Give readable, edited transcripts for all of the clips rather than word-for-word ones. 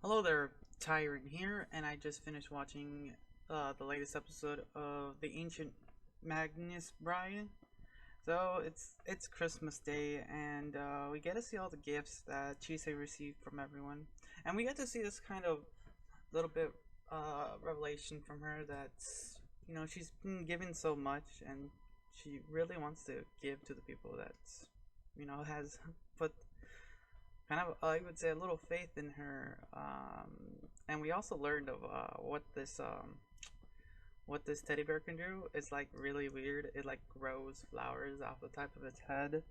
Hello there, Tyrant here, and I just finished watching the latest episode of the Ancient Magus Bride. So it's Christmas Day, and we get to see all the gifts that Chise received from everyone, and we get to see this kind of little bit revelation from her that's she's been given so much, and she really wants to give to the people that's has put kind of I would say a little faith in her. And we also learned of what this teddy bear can do. It's like really weird. It like grows flowers off the top of its head,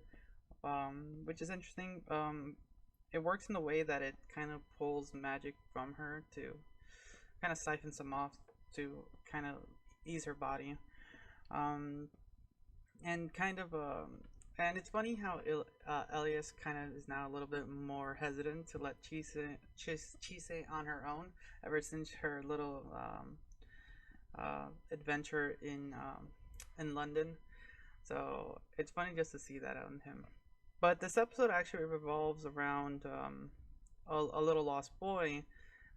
which is interesting. It works in the way that it kind of pulls magic from her to kind of siphon some off to kind of ease her body. Um, and kind of and it's funny how Elias kind of is now a little bit more hesitant to let Chise on her own ever since her little adventure in London. So it's funny just to see that on him. But this episode actually revolves around a little lost boy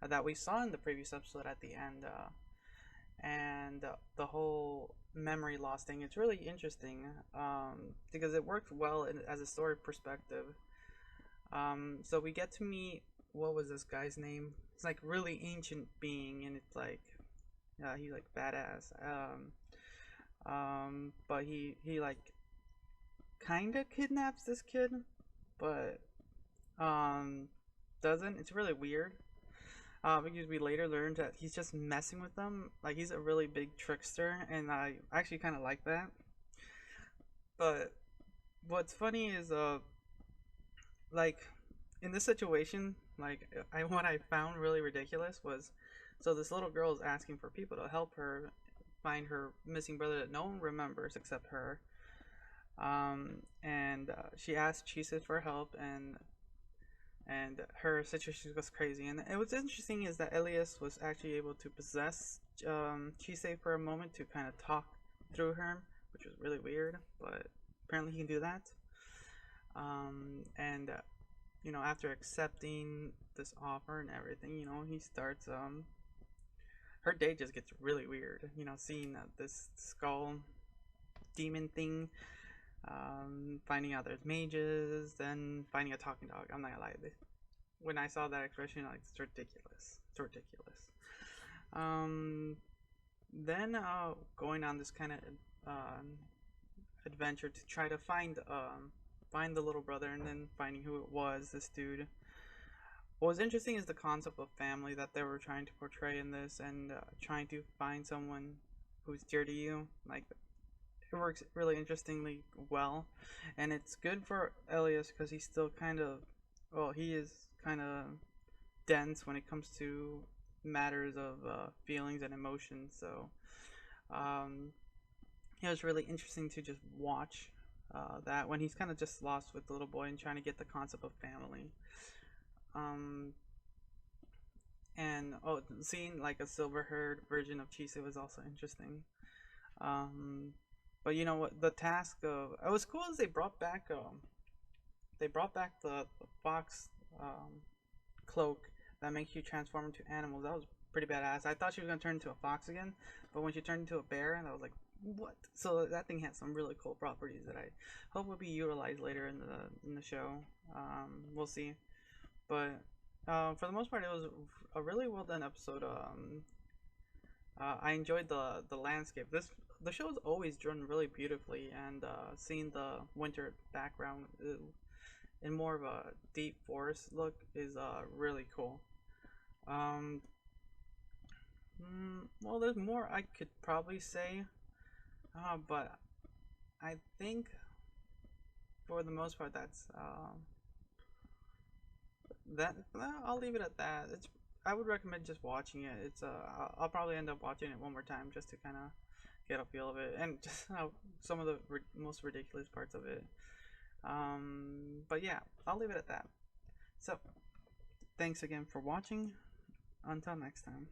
that we saw in the previous episode at the end, and the whole memory loss thing. It's really interesting because it works well as a story perspective. So we get to meet, what was this guy's name? It's like really ancient being, and it's like he's like badass. But he like kind of kidnaps this kid, but um doesn't. It's really weird. Because we later learned that he's just messing with them. Like he's a really big trickster, and I actually kind of like that. But what's funny is, like in this situation, like what I found really ridiculous was, so this little girl is asking for people to help her find her missing brother that no one remembers except her. And she asked Chisa for help, and her situation goes crazy. And what's interesting is that Elias was actually able to possess Chise for a moment to kind of talk through her, which was really weird, but apparently he can do that. And after accepting this offer and everything, he starts. Her day just gets really weird. Seeing this skull demon thing, finding out there's mages, then finding a talking dog. I'm not gonna lie, when I saw that expression, like it's ridiculous. It's ridiculous. Um, then going on this kind of adventure to try to find the little brother, and then finding who it was. This dude. What was interesting is the concept of family that they were trying to portray in this, and trying to find someone who's dear to you. Like it works really interestingly well, and it's good for Elias because he's still kind of, well, he is kind of dense when it comes to matters of feelings and emotions. So um, it was really interesting to just watch that when he's kind of just lost with the little boy and trying to get the concept of family. Um, and seeing like a silver-haired version of Chise was also interesting. Um, but you know what? The task of it was cool as they brought back the fox cloak that makes you transform into animals. That was pretty badass. I thought she was gonna turn into a fox again, but when she turned into a bear, and I was like, what? So that thing has some really cool properties that I hope will be utilized later in the show. We'll see, but for the most part, it was a really well done episode. I enjoyed the landscape. The show is always drawn really beautifully, and seeing the winter background in more of a deep forest look is really cool. Um, well, there's more I could probably say, but I think for the most part that I'll leave it at that. I would recommend just watching it. I'll probably end up watching it one more time just to kind of get a feel of it, and just some of the most ridiculous parts of it. But yeah, I'll leave it at that. So, thanks again for watching. Until next time.